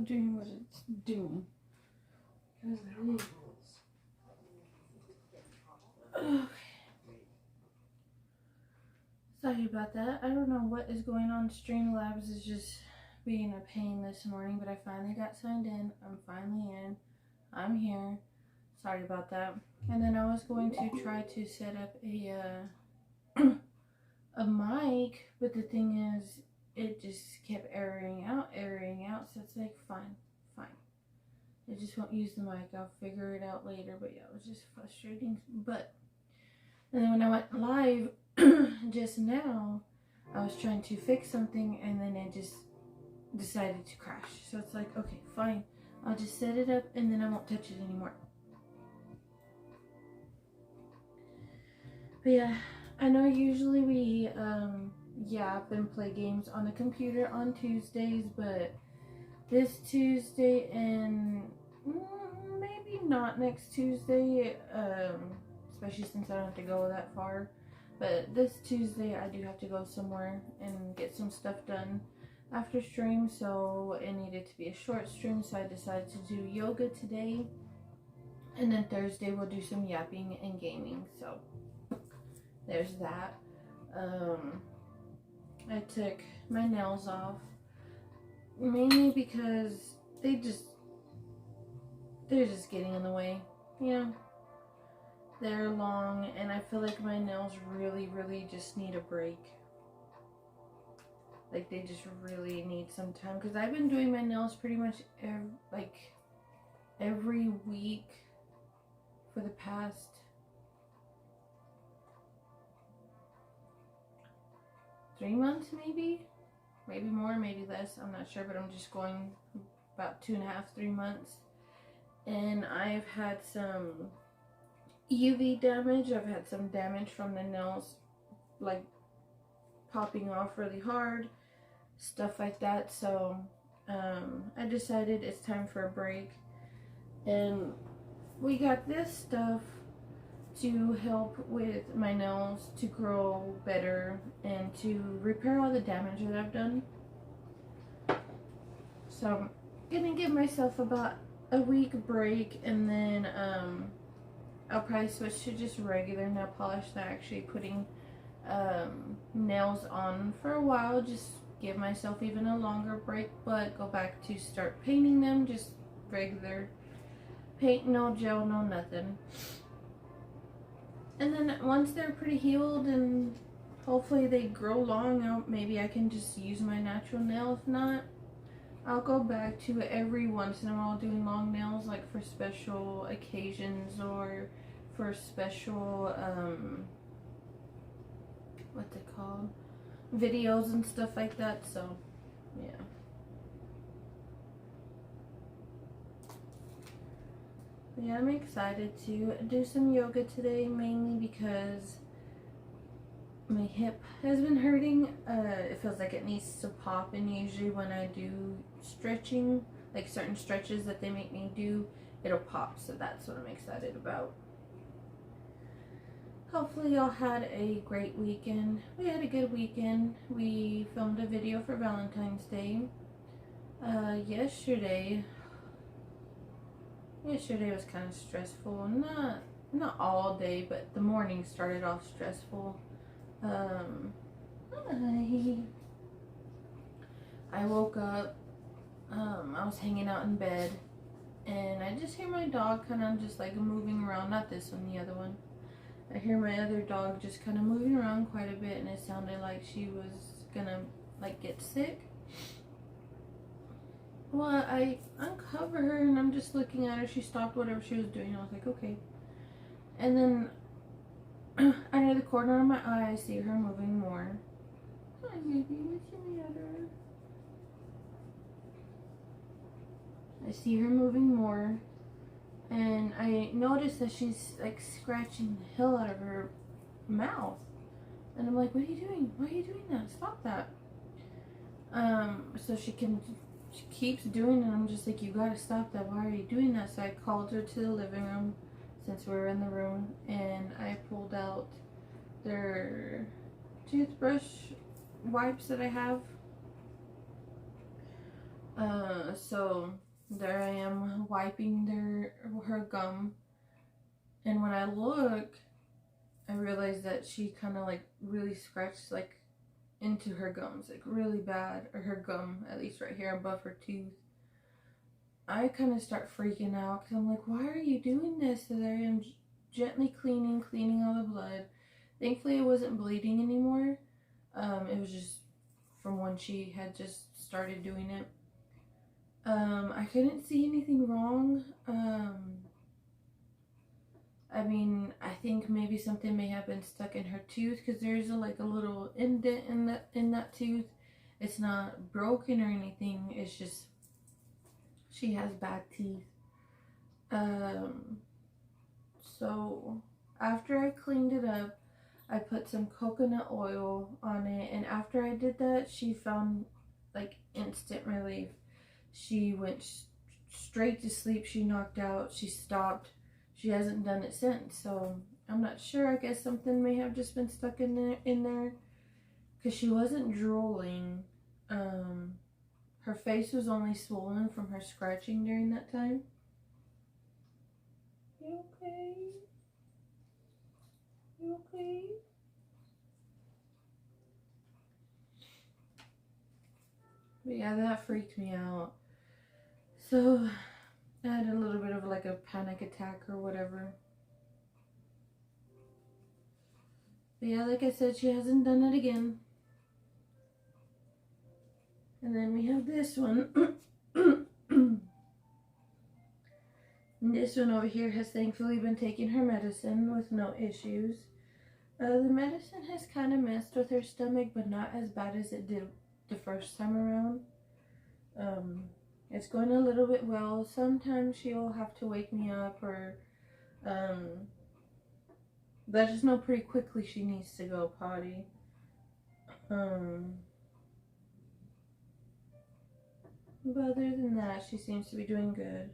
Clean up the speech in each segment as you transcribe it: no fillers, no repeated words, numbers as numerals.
doing what it's doing. Okay. Sorry about that. I don't know what is going on. Streamlabs is just being a pain this morning, but I finally got signed in. I'm finally in. I'm here. Sorry about that. And then I was going to try to set up a mic, but the thing is, it just kept erroring out. So it's like, fine. I just won't use the mic. I'll figure it out later. But yeah, it was just frustrating. But and then when I went live just now, I was trying to fix something, and then it just decided to crash. So it's like, okay, fine. I'll just set it up, and then I won't touch it anymore. But yeah, I know usually we yap and play games on the computer on Tuesdays, but this Tuesday and maybe not next Tuesday, especially since I don't have to go that far, but this Tuesday I do have to go somewhere and get some stuff done after stream, so it needed to be a short stream, so I decided to do yoga today, and then Thursday we'll do some yapping and gaming. So there's that. I took my nails off mainly because they're just getting in the way, you know. They're long, and I feel like my nails really just need a break. Like, they just really need some time, because I've been doing my nails pretty much every week for the past 3 months, maybe more, maybe less, I'm not sure, but I'm just going about 2.5, 3 months. And I've had some UV damage. I've had some damage from the nails, like popping off really hard, stuff like that. So I decided it's time for a break, and we got this stuff to help with my nails to grow better and to repair all the damage that I've done. So I'm gonna give myself about a week break, and then I'll probably switch to just regular nail polish, not actually putting nails on for a while. Just give myself even a longer break, but go back to start painting them, just regular paint, no gel, no nothing. And then once they're pretty healed and hopefully they grow long, maybe I can just use my natural nail. If not, I'll go back to every once in a while doing long nails, like for special occasions or for special what's it called, videos and stuff like that. So yeah. But yeah, I'm excited to do some yoga today, mainly because my hip has been hurting. It feels like it needs to pop, and usually when I do stretching, like certain stretches that they make me do, it'll pop. So that's what I'm excited about. Hopefully y'all had a great weekend. We had a good weekend. We filmed a video for Valentine's Day. Yesterday was kind of stressful. Not all day, but the morning started off stressful. I woke up, I was hanging out in bed, and I just hear my dog kind of just like moving around. Not this one, the other one. I hear my other dog just kind of moving around quite a bit, and it sounded like she was gonna like get sick. Well, I uncover her, and I'm just looking at her. She stopped whatever she was doing. I was like, okay. And then out of the corner of my eye, I see her moving more. Hi, baby. What's the matter? I see her moving more, and I notice that she's like scratching the hell out of her mouth. And I'm like, what are you doing? Why are you doing that? Stop that. So she keeps doing it. I'm just like, you gotta stop that. Why are you doing that? So I called her to the living room, since we were in the room, and I pulled out their toothbrush wipes that I have. So there I am wiping her gum, and when I look, I realized that she kind of like really scratched like into her gums, like really bad, or her gum, at least right here above her tooth. I kind of start freaking out because I'm like, why are you doing this? So there I am gently cleaning all the blood. Thankfully, it wasn't bleeding anymore. It was just from when she had just started doing it. I couldn't see anything wrong. I mean, I think maybe something may have been stuck in her tooth because there's like a little indent in that tooth. It's not broken or anything. It's just she has bad teeth. So after I cleaned it up, I put some coconut oil on it, and after I did that, she found like instant relief. She went straight to sleep. She knocked out. She stopped. She hasn't done it since. So I'm not sure. I guess something may have just been stuck in there, because she wasn't drooling. Her face was only swollen from her scratching during that time. You okay? You okay? But yeah, that freaked me out. So I had a little bit of like a panic attack or whatever. But yeah, like I said, she hasn't done it again. And then we have this one. This one over here has thankfully been taking her medicine with no issues. The medicine has kind of messed with her stomach, but not as bad as it did the first time around. It's going a little bit well. Sometimes she'll have to wake me up, or but I just know pretty quickly she needs to go potty. But other than that, she seems to be doing good.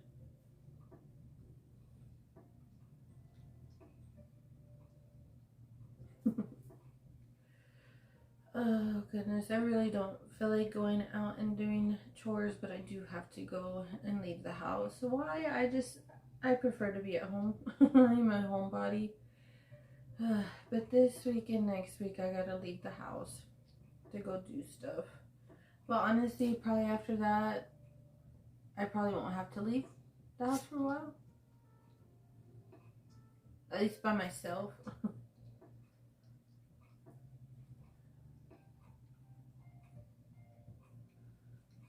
Oh goodness, I really don't feel like going out and doing chores, but I do have to go and leave the house. Why? I prefer to be at home. I'm a homebody. But this week and next week, I gotta leave the house to go do stuff. But honestly, probably after that, I probably won't have to leave the house for a while. At least by myself.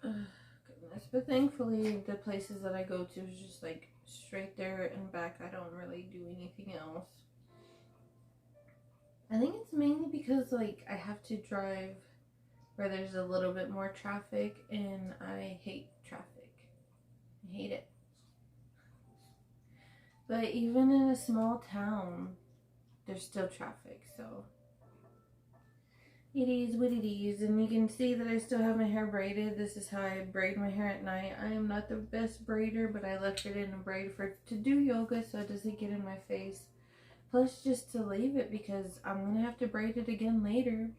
Goodness. But thankfully, the places that I go to is just like straight there and back. I don't really do anything else. I think it's mainly because like I have to drive where there's a little bit more traffic, and I hate traffic. I hate it. But even in a small town, there's still traffic, so it is what it is. And you can see that I still have my hair braided. This is how I braid my hair at night. I am not the best braider, but I left it in a braid to do yoga so it doesn't get in my face. Plus just to leave it because I'm going to have to braid it again later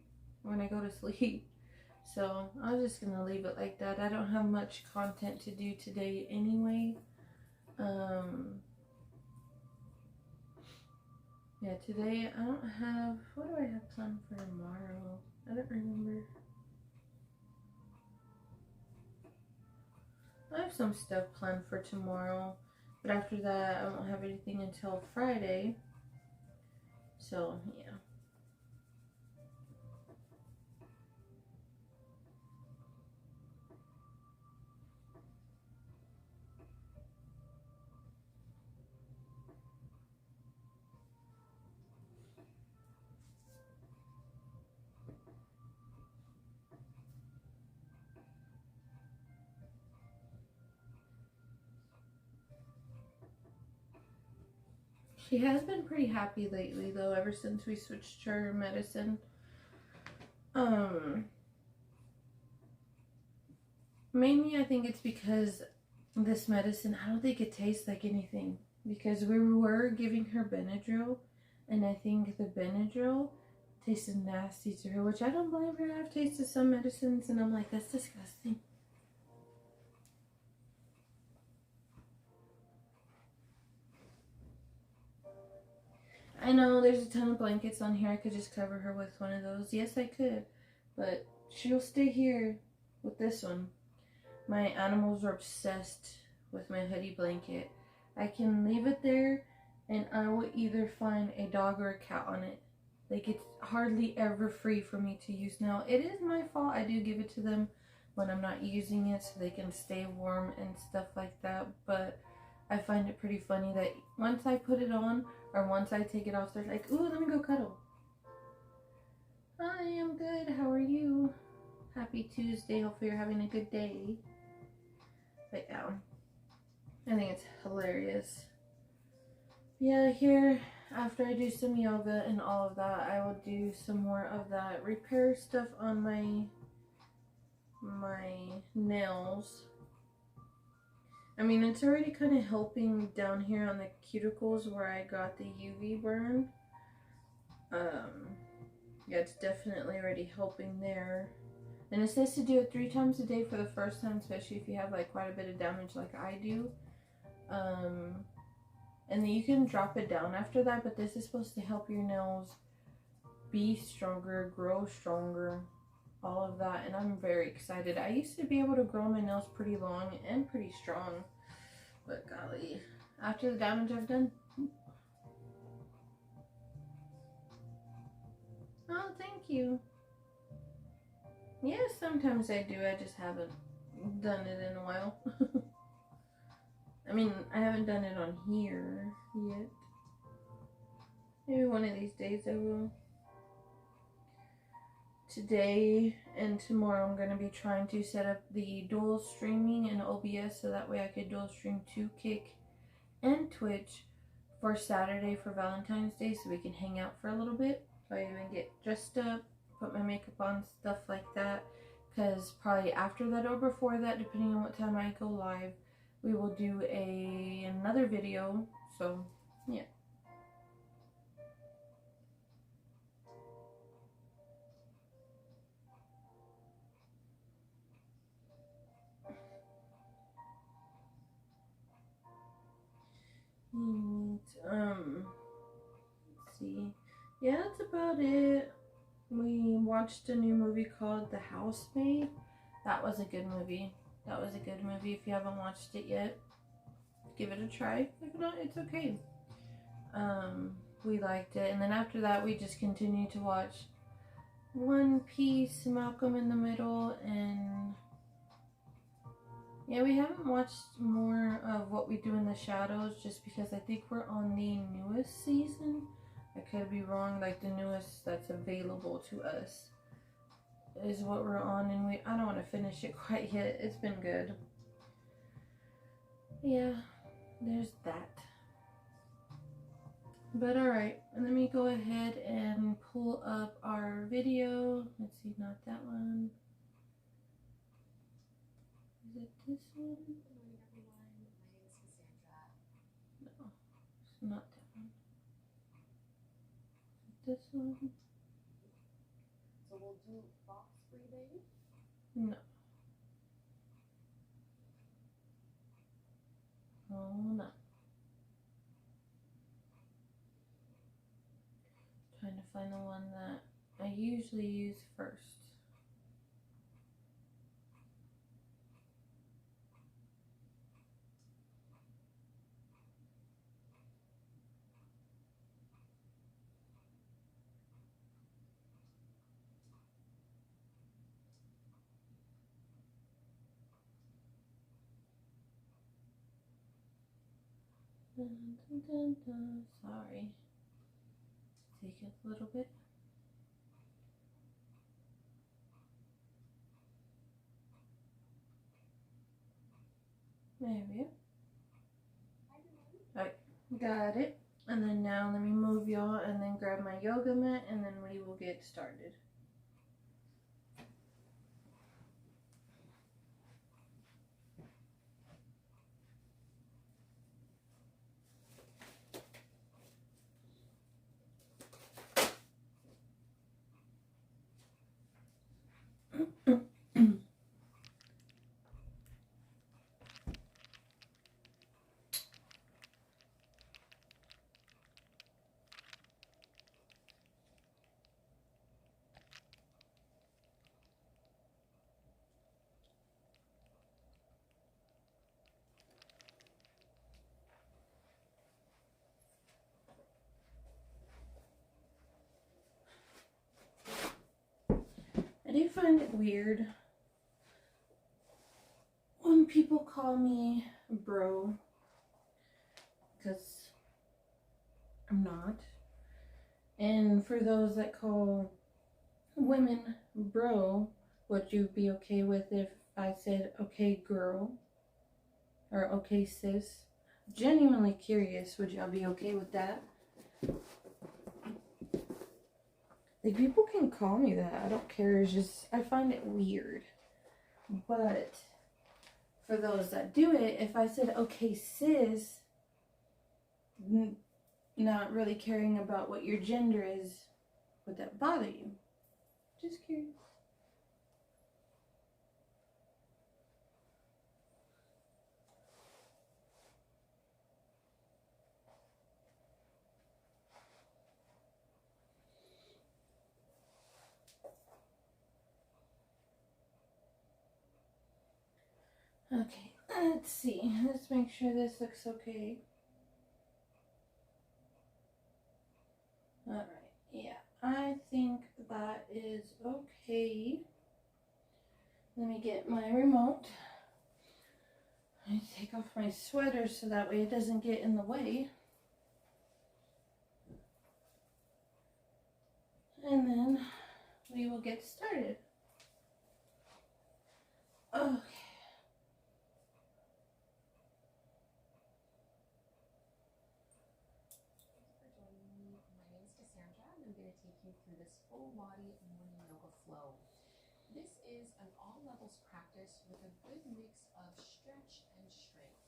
when I go to sleep. So I'm just going to leave it like that. I don't have much content to do today anyway. Yeah, today I don't have, what do I have planned for tomorrow? I don't remember. I have some stuff planned for tomorrow, but after that I won't have anything until Friday. So, yeah. She has been pretty happy lately though, ever since we switched her medicine. Mainly I think it's because this medicine, I don't think it tastes like anything. Because we were giving her Benadryl, and I think the Benadryl tasted nasty to her, which I don't blame her. I've tasted some medicines and I'm like, that's disgusting. I know there's a ton of blankets on here. I could just cover her with one of those. Yes, I could. But she'll stay here with this one. My animals are obsessed with my hoodie blanket. I can leave it there and I will either find a dog or a cat on it. Like, it's hardly ever free for me to use. Now, it is my fault. I do give it to them when I'm not using it so they can stay warm and stuff like that. But I find it pretty funny that once I put it on or once I take it off, they're like, ooh, let me go cuddle. I am good. How are you? Happy Tuesday. Hopefully you're having a good day. But yeah, I think it's hilarious. Yeah, here, after I do some yoga and all of that, I will do some more of that repair stuff on my nails. I mean, it's already kind of helping down here on the cuticles where I got the UV burn. Yeah, it's definitely already helping there. And it says to do it 3 times a day for the first time, especially if you have like quite a bit of damage like I do. And then you can drop it down after that, but this is supposed to help your nails be stronger, grow stronger, all of that. And I'm very excited. I used to be able to grow my nails pretty long and pretty strong, but golly, after the damage I've done. Oh, thank you. Yes, sometimes I do. I just haven't done it in a while. I mean, I haven't done it on here yet. Maybe one of these days I will. Today and tomorrow I'm going to be trying to set up the dual streaming in OBS so that way I could dual stream to Kick and Twitch for Saturday for Valentine's Day so we can hang out for a little bit. So I even get dressed up, put my makeup on, stuff like that. Because probably after that or before that, depending on what time I go live, we will do another video. So yeah. Let's see. Yeah, that's about it. We watched a new movie called The Housemaid. That was a good movie. If you haven't watched it yet, give it a try. If not, it's okay. We liked it. And then after that, we just continued to watch One Piece, Malcolm in the Middle, and yeah, we haven't watched more of What We Do in the Shadows just because I think we're on the newest season. I could be wrong, like the newest that's available to us is what we're on, and I don't want to finish it quite yet. It's been good. Yeah, there's that. But alright, let me go ahead and pull up our video. Let's see, not that one. Is it this one? Good morning, everyone. My name is Cassandra. No, it's not that one. This one? So we'll do box breathing. No. Oh, no. Trying to find the one that I usually use first. Dun, dun, dun, dun. Sorry. Take it a little bit. There we go. Alright, got it. And then now let me move y'all and then grab my yoga mat and then we will get started. find it weird when people call me bro, because I'm not. And for those that call women bro, would you be okay with if I said okay girl or okay sis? Genuinely curious, would y'all be okay with that? Like, people can call me that, I don't care. It's just, I find it weird. But for those that do it, if I said okay sis, not really caring about what your gender is, would that bother you? Just curious. Okay, let's see. Let's make sure this looks okay. Alright, yeah, I think that is okay. Let me get my remote. I take off my sweater so that way it doesn't get in the way. And then we will get started. Okay. Thank you for joining me. My name is Cassandra, and I'm going to take you through this full body morning yoga flow. This is an all levels practice with a good mix of stretch and strength.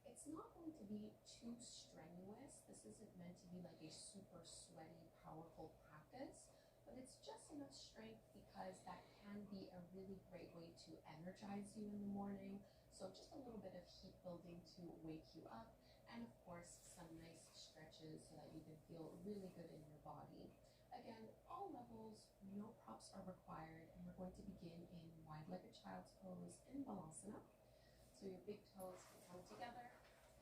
It's not going to be too strenuous. This isn't meant to be like a super sweaty, powerful practice, but it's just enough strength because that can be a really great way to energize you in the morning. So just a little bit of heat building to wake you up, and of course some nice stretches so that you can feel really good in your body. Again, all levels, no props are required, and we're going to begin in wide-legged child's pose in Balasana. So your big toes can come together,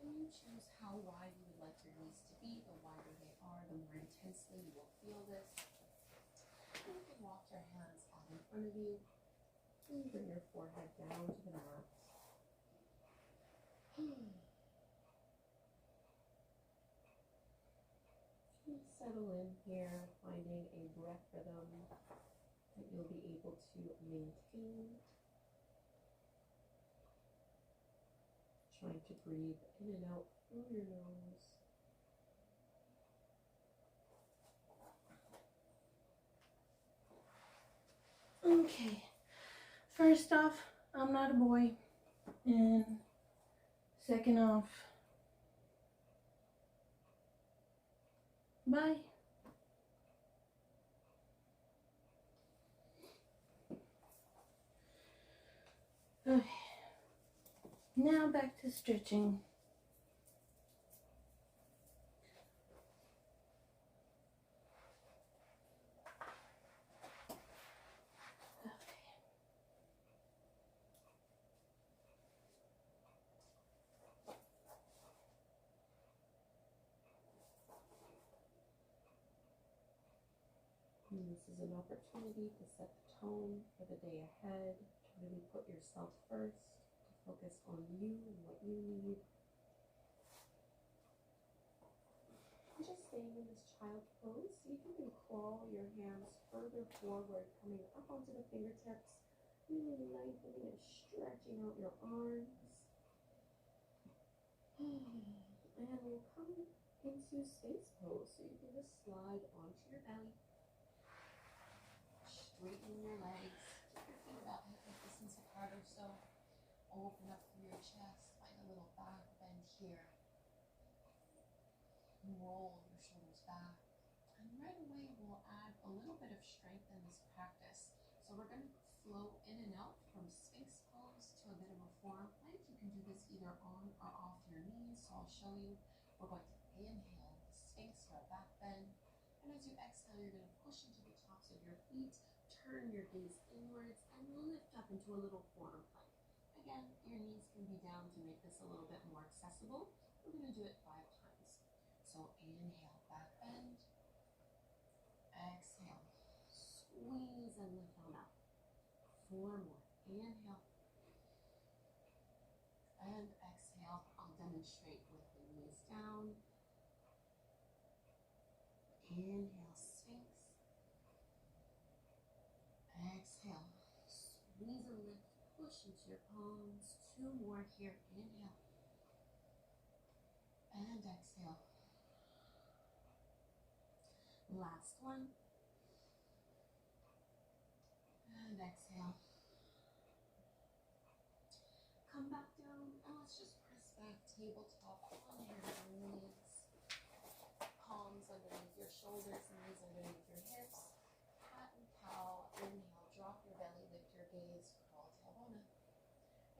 and you choose how wide you would like your knees to be. The wider they are, the more intensely you will feel this. And you can walk your hands out in front of you, and bring your forehead down to the mat. Settle in here, finding a breath rhythm that you'll be able to maintain. Trying to breathe in and out through your nose. Okay. First off, I'm not a boy. And second off, bye. Okay. Now back to stretching. And this is an opportunity to set the tone for the day ahead, to really put yourself first, to focus on you and what you need. Just staying in this child pose, so you can crawl your hands further forward, coming up onto the fingertips, really lengthening and stretching out your arms. And we'll come into space pose, so you can just slide onto your belly. Straighten your legs, keep your feet about hip distance apart or so. Open up through your chest, find a little back bend here. Roll your shoulders back. And right away we'll add a little bit of strength in this practice. So we're going to flow in and out from Sphinx pose to a bit of a forearm plank. You can do this either on or off your knees, so I'll show you. We're going to inhale the Sphinx or a back bend. And as you exhale, you're going to push into the tops of your feet. Turn your gaze inwards and lift up into a little forearm plank. Again, your knees can be down to make this a little bit more accessible. We're going to do it 5 times. So inhale, back bend. Exhale, squeeze and lift on up. 4 more. Inhale. And exhale. I'll demonstrate with the knees down. Inhale, Sphinx. Exhale. Squeeze and lift. Push into your palms. 2 more here. Inhale. And exhale. Last one. And exhale. Come back down and let's just press back tabletop on hands and knees. Palms underneath your shoulders, knees underneath your hips. Cat and cow. Inhale, drop your belly, lift your gaze, crawl tailbona.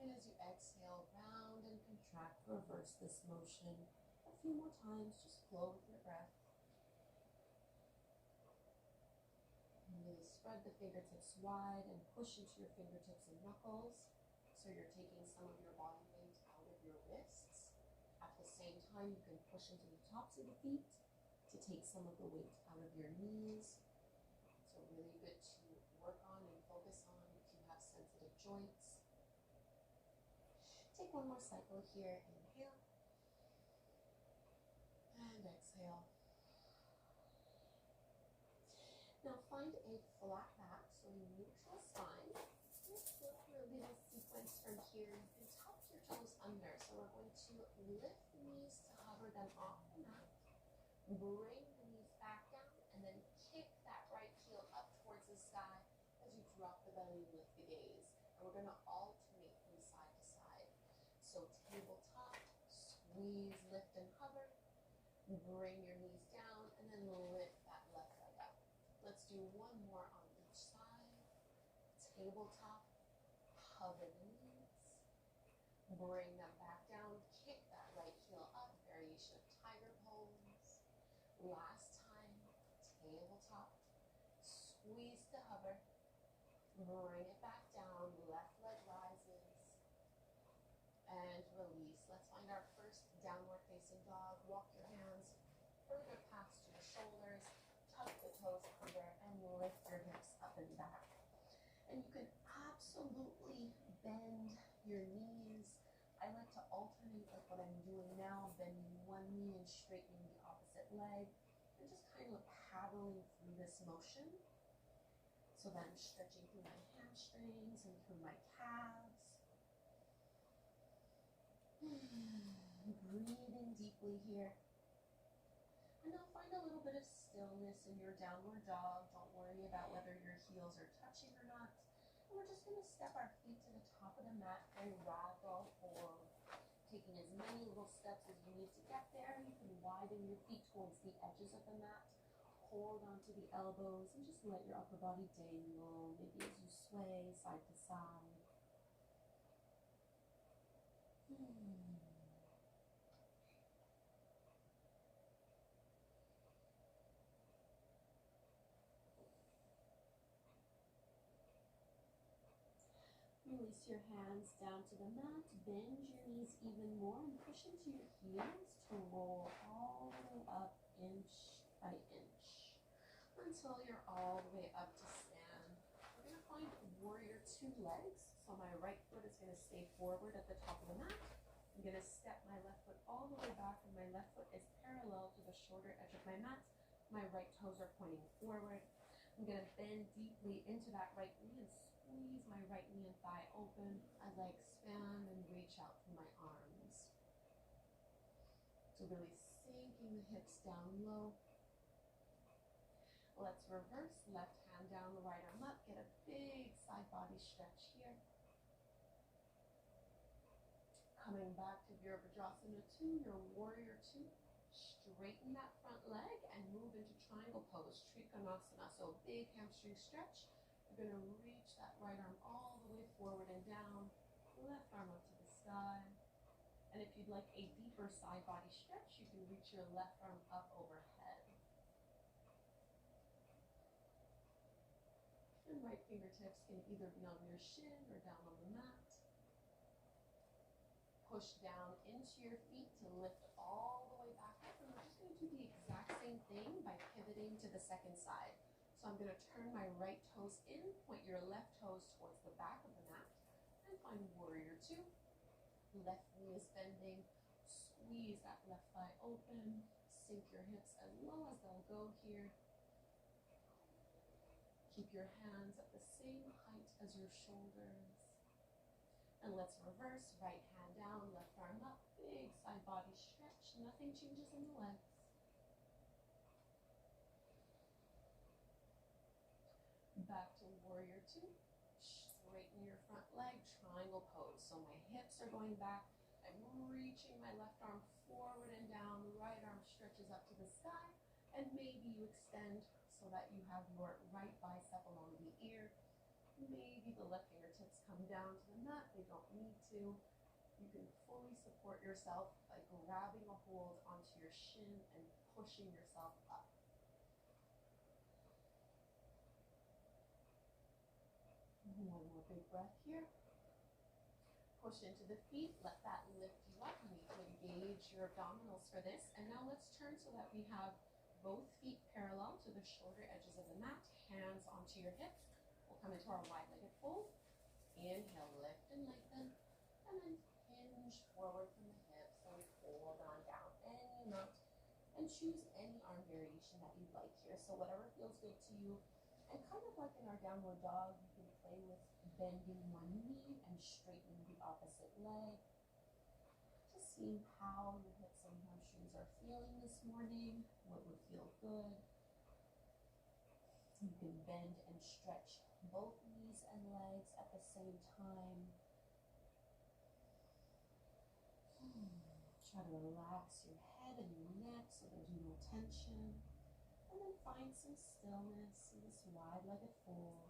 And as you exhale, round and contract, reverse this motion. A few more times, just flow with your breath. And really spread the fingertips wide and push into your fingertips and knuckles. So you're taking some of your body weight out of your wrists. At the same time, you can push into the tops of the feet to take some of the weight out of your knees. So really good to work on and focus on if you have sensitive joints. Take one more cycle here. Inhale. And exhale. Now find a flat back, so a neutral spine. Let's go through a little sequence from here. You can tuck your toes under. So we're going to lift the knees to hover them off the mat. Bring the knees back down and then kick that right heel up towards the sky as you drop the belly and lift the gaze. And we're going to alternate from side to side. So tabletop, squeeze, lift and hover. Bring your knees down and then lift that left leg up. Let's do one more on each side. Tabletop, hover the knees, bring them back down, kick that right heel up, variation of tiger pose. Last time, tabletop, squeeze to hover, bring it back down, left leg rises, and release. Let's find our first downward facing dog. Walk your hands further past your shoulders, tuck the toes under, and lift your hips up and back. And you can absolutely bend your knees. I like to alternate like what I'm doing now, bending one knee and straightening the opposite leg, and just kind of paddling through this motion so that I'm stretching through my hamstrings and through my calves. Breathing deeply here. And now find a little bit of stillness in your downward dog. Don't worry about whether your heels are touching or not. And we're just going to step our feet to the top of the mat and ragdoll forward. Taking as many little steps as you need to get there. You can widen your feet towards the edges of the mat. Hold onto the elbows and just let your upper body dangle. Maybe as you sway side to side. Release your hands down to the mat, bend your knees even more and push into your heels to roll all the way up inch by inch until you're all the way up to stand. We're going to find warrior 2 legs. So my right foot is going to stay forward at the top of the mat. I'm going to step my left foot all the way back and my left foot is parallel to the shoulder edge of my mat. My right toes are pointing forward. I'm going to bend deeply into that right knee and squeeze my right knee and thigh open as I expand and reach out through my arms. So really sinking the hips down low. Let's reverse, left hand down, right arm up. Get a big side body stretch here. Coming back to Virabhadrasana 2, your warrior 2. Straighten that front leg and move into triangle pose, Trikonasana. So big hamstring stretch. You're going to reach that right arm all the way forward and down, left arm up to the sky. And if you'd like a deeper side body stretch, you can reach your left arm up overhead. And right fingertips can either be on your shin or down on the mat. Push down into your feet to lift all the way back up. And we're just going to do the exact same thing by pivoting to the second side. So I'm going to turn my right toes in, point your left toes towards the back of the mat, and find warrior two. Left knee is bending, squeeze that left thigh open, sink your hips as low as they'll go here. Keep your hands at the same height as your shoulders. And let's reverse, right hand down, left arm up, big side body stretch, nothing changes in the legs. Back to warrior two. Straighten your front leg, triangle pose. So my hips are going back. I'm reaching my left arm forward and down. Right arm stretches up to the sky. And maybe you extend so that you have your right bicep along the ear. Maybe the left fingertips come down to the mat. They don't need to. You can fully support yourself by grabbing a hold onto your shin and pushing yourself up. One more big breath here. Push into the feet, let that lift you up. You need to engage your abdominals for this. And now let's turn so that we have both feet parallel to the shoulder edges of the mat, hands onto your hips. We'll come into our wide-legged fold. Inhale, lift and lengthen, and then hinge forward from the hips and hold on down any amount. And choose any arm variation that you'd like here. So whatever feels good to you. And kind of like in our downward dog, you can play with bending one knee and straightening the opposite leg. Just seeing how your hips and hamstrings are feeling this morning, what would feel good. You can bend and stretch both knees and legs at the same time. Try to relax your head and your neck so there's no tension. And then find some stillness in this wide-legged fold.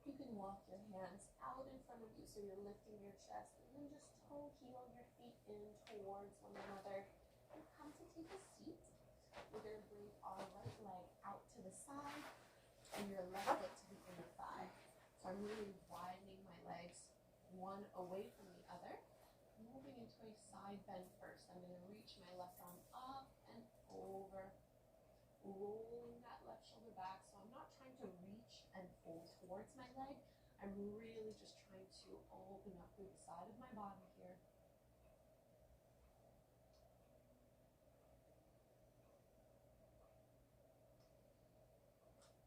You can walk your hands out in front of you so you're lifting your chest, and then just toe heel your feet in towards one another and come to take a seat. We're going to bring our right leg out to the side and your left leg to the inner thigh. So I'm really widening my legs one away from the other. Moving into a side bend first. I'm going to reach my left arm up and over, rolling that left shoulder back. So I'm not trying to reach and fold towards my leg. I'm really just trying to open up through the side of my body here.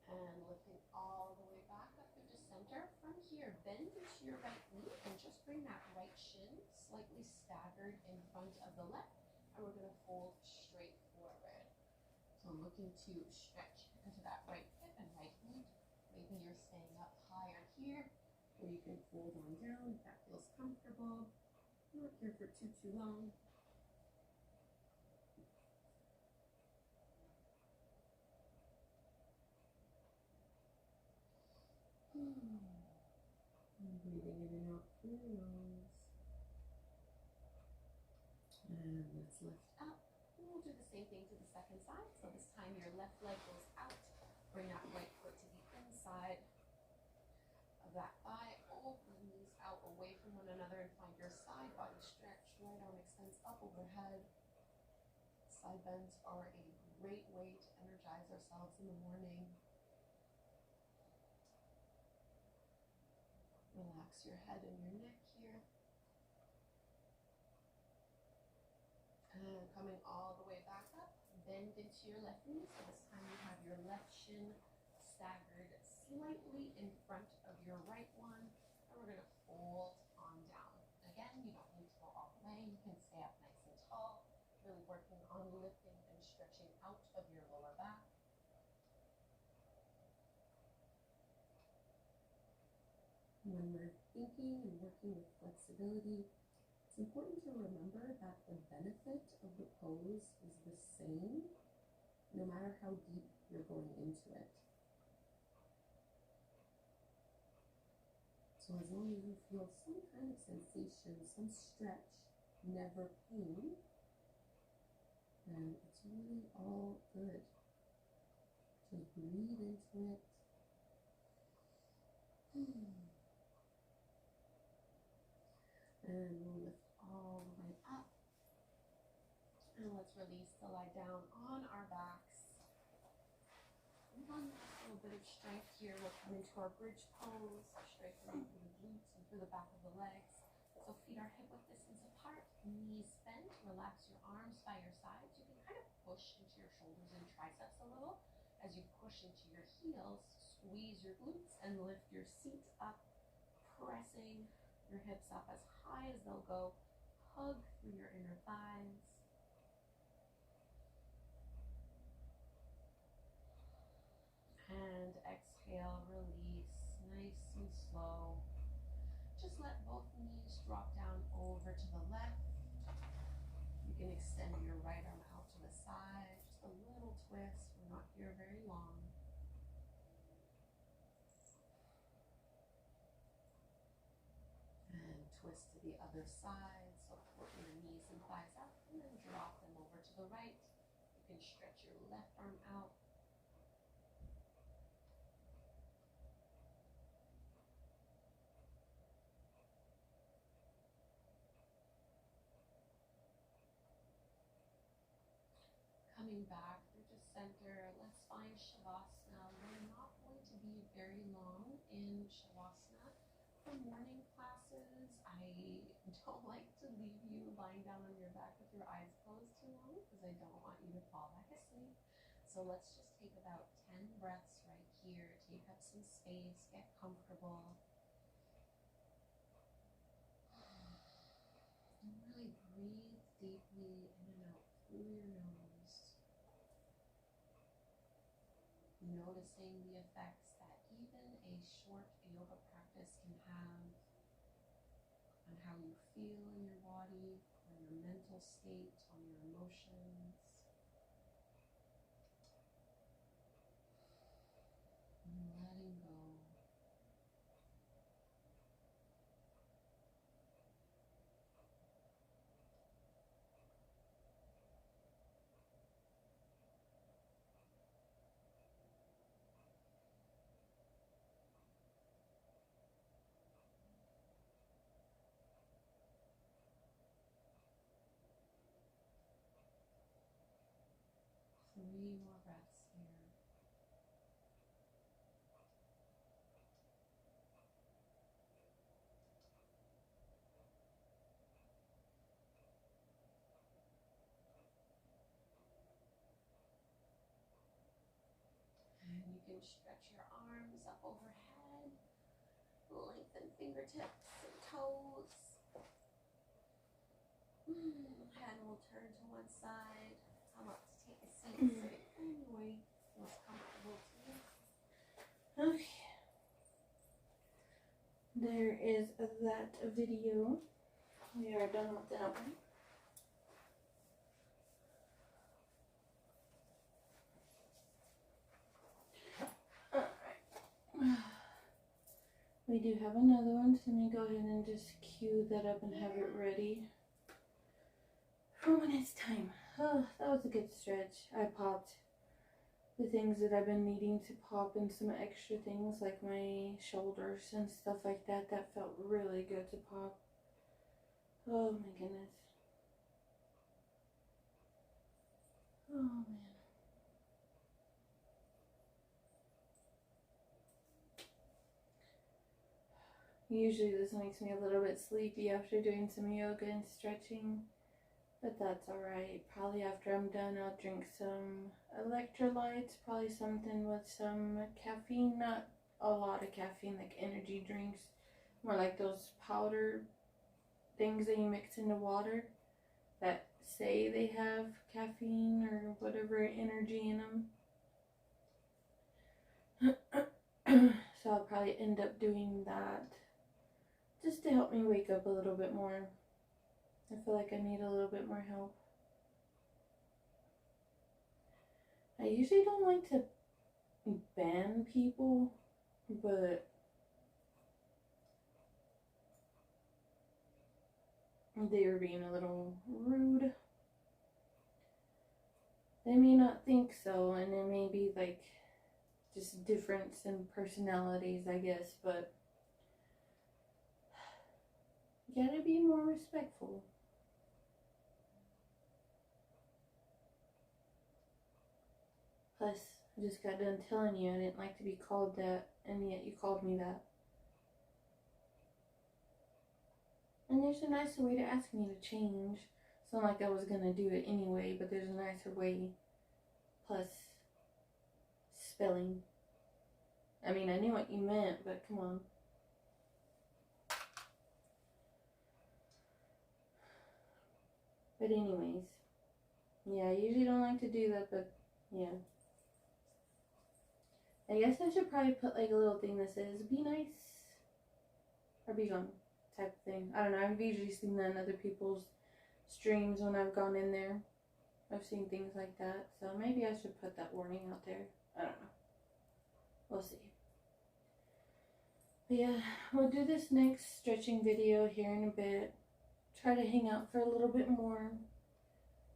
And lifting all the way back up through the center. From here, bend into your right knee and just bring that right shin slightly staggered in front of the left. And we're going to fold straight forward. So I'm looking to stretch into that right hip and right glute. Maybe you're staying up higher here, or you can fold on down if that feels comfortable. Not here for too long. And breathing in and out through your nose. And let's lift up. And we'll do the same thing to the second side. So this time your left leg goes out. Bring that right foot to the inside of that thigh. Open the knees out away from one another and find your side body stretch. Right arm extends up overhead. Side bends are a great way to energize ourselves in the morning. Relax your head and your neck here. And coming all the way back up, bend into your left knee. So this time you have your left shin staggered slightly in front of your right one. And we're going to fold on down. Again, you don't need to go all the way. You can stay up nice and tall. Really working on lifting and stretching out of your lower back. When we're thinking and working with flexibility, it's important to remember that the benefit of the pose is the same, no matter how deep you're going into it. So as long as you feel some kind of sensation, some stretch, never pain, then it's really all good. Just breathe into it. And we'll lift all the way up. And let's let's release to lie down on our backs. One last little bit of strength here. We'll come into our bridge pose, strengthening through the glutes and through the back of the legs. So feet are hip width distance apart, knees bent. Relax your arms by your sides. You can kind of push into your shoulders and triceps a little. As you push into your heels, squeeze your glutes and lift your seat up, pressing your hips up as high as they'll go. Hug through your inner thighs. And exhale, release, nice and slow. Just let both knees drop down over to the left. You can extend your right arm out to the side, just a little twist. We're not here very long. And twist to the other side. So float your knees and thighs up and then drop them over to the right. You can stretch your left arm out. Coming back through to center, let's find Shavasana. We're not going to be very long in Shavasana. For morning classes, I don't like to leave you lying down on your back with your eyes closed too long because I don't want you to fall back asleep. So let's just take about 10 breaths right here. Take up some space, get comfortable. And really breathe deeply in and out through your nose. Noticing the effects that even a short yoga practice can have on how you feel in your body, on your mental state, on your emotions. And letting go. Three more breaths here. And you can stretch your arms up overhead, lengthen fingertips and toes. Head will turn to one side. Come up to take a seat. Sit any way feels comfortable to you. Okay. There is that video. We are done with that one. Alright. We do have another one, so let me go ahead and just cue that up and have it ready for when it's time. Oh, that was a good stretch. I popped the things that I've been needing to pop and some extra things like my shoulders and stuff like that. That felt really good to pop. Oh my goodness. Oh man. Usually this makes me a little bit sleepy after doing some yoga and stretching, but that's alright. Probably after I'm done I'll drink some electrolytes, probably something with some caffeine, not a lot of caffeine like energy drinks, more like those powder things that you mix into water that say they have caffeine or whatever energy in them. So I'll probably end up doing that just to help me wake up a little bit more. I feel like I need a little bit more help. I usually don't like to ban people, but they were being a little rude. They may not think so, and it may be like just difference in personalities, I guess, but you gotta be more respectful. Plus, I just got done telling you I didn't like to be called that, and yet you called me that. And there's a nicer way to ask me to change. It's not like I was gonna do it anyway, but there's a nicer way. Plus, spelling. I mean, I knew what you meant, but come on. But anyways, yeah, I usually don't like to do that, but yeah. I guess I should probably put like a little thing that says, be nice, or be gone, type of thing. I don't know, I've usually seen that in other people's streams when I've gone in there. I've seen things like that, so maybe I should put that warning out there. I don't know. We'll see. But yeah, we'll do this next stretching video here in a bit. Try to hang out for a little bit more,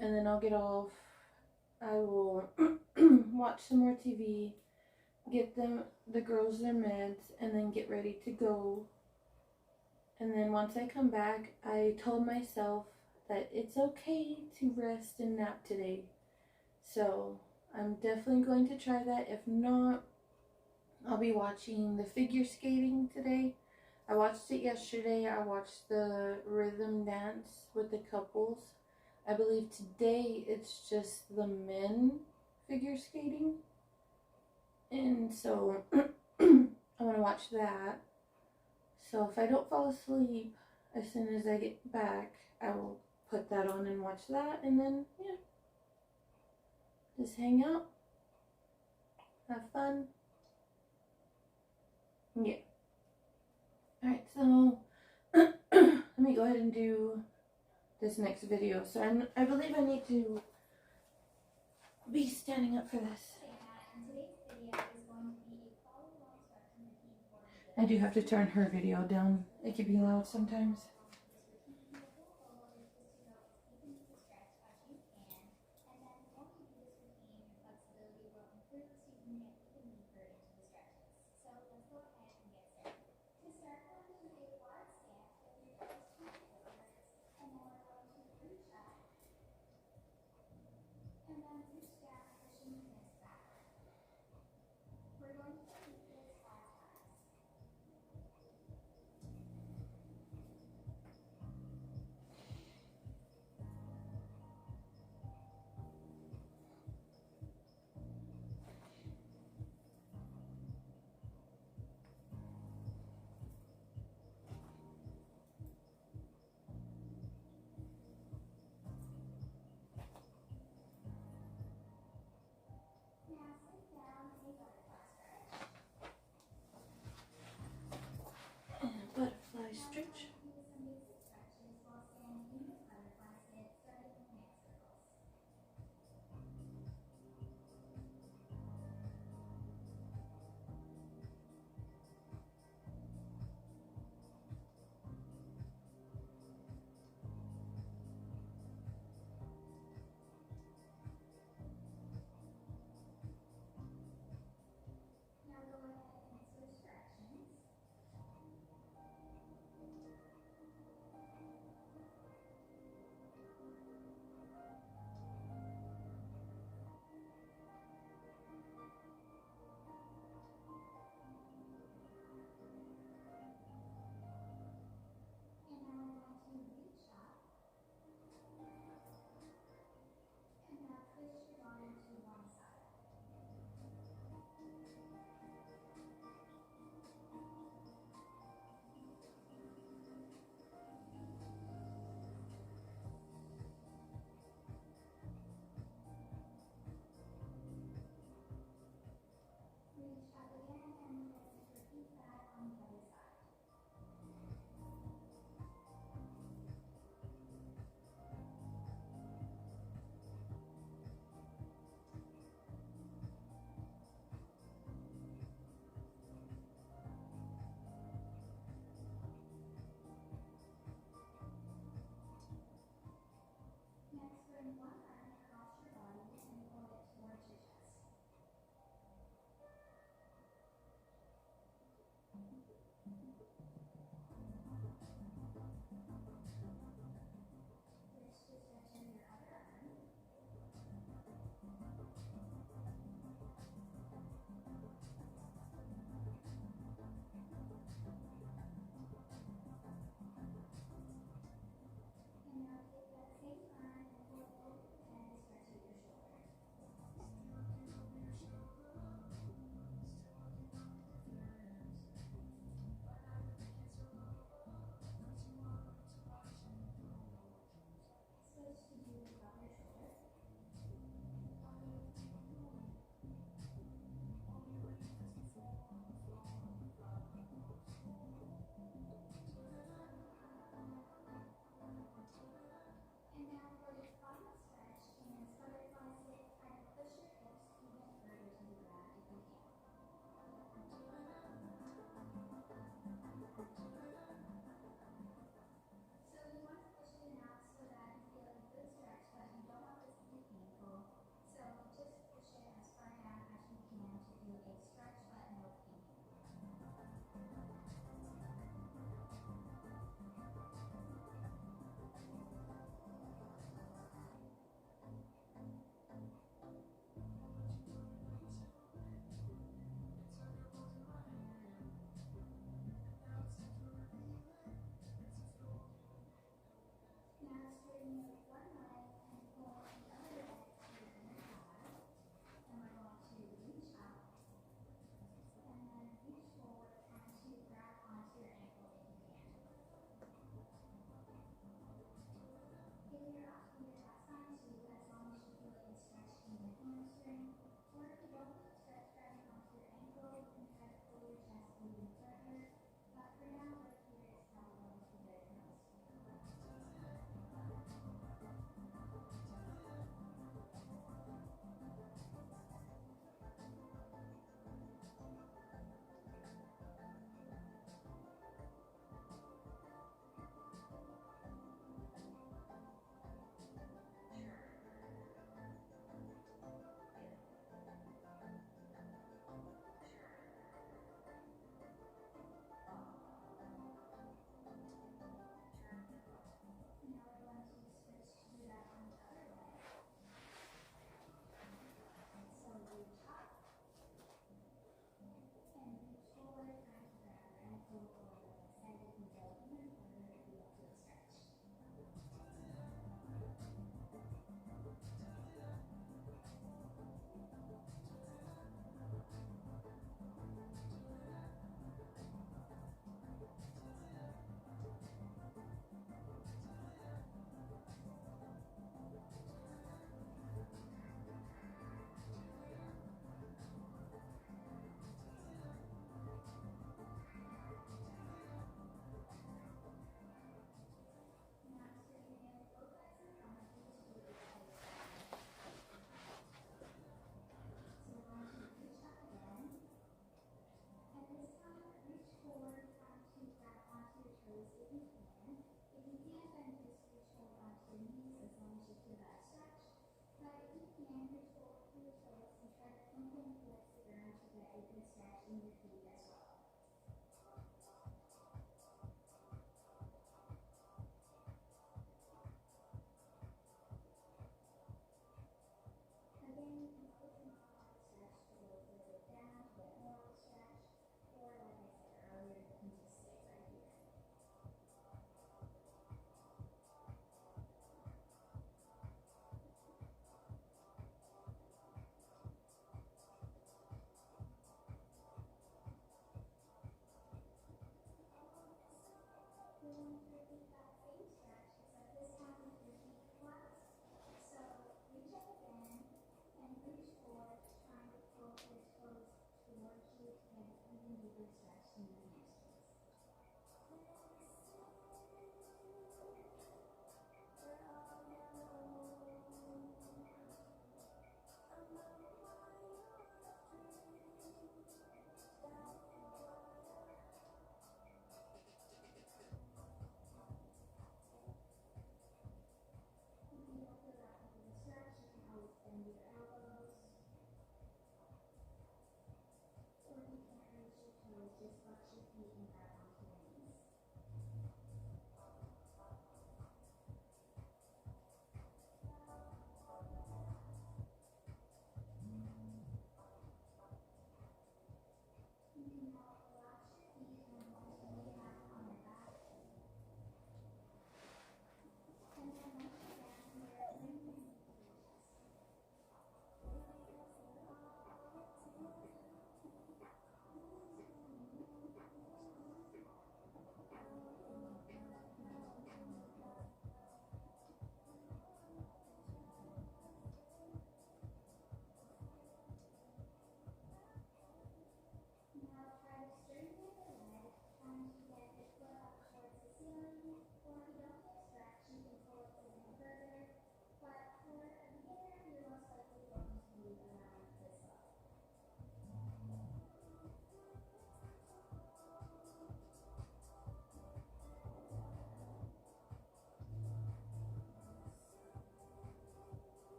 and then I'll get off. I will watch some more TV, get the girls their meds, and then get ready to go. And then once I come back, I told myself that it's okay to rest and nap today. So I'm definitely going to try that. If not, I'll be watching the figure skating today. I watched it yesterday. I watched the rhythm dance with the couples. I believe today it's just the men figure skating. And so I'm going to watch that. So if I don't fall asleep as soon as I get back, I will put that on and watch that. And then, yeah, just hang out, have fun. Yeah. Alright, so let me go ahead and do this next video. So I believe I need to be standing up for this. I do have to turn her video down. It can be loud sometimes.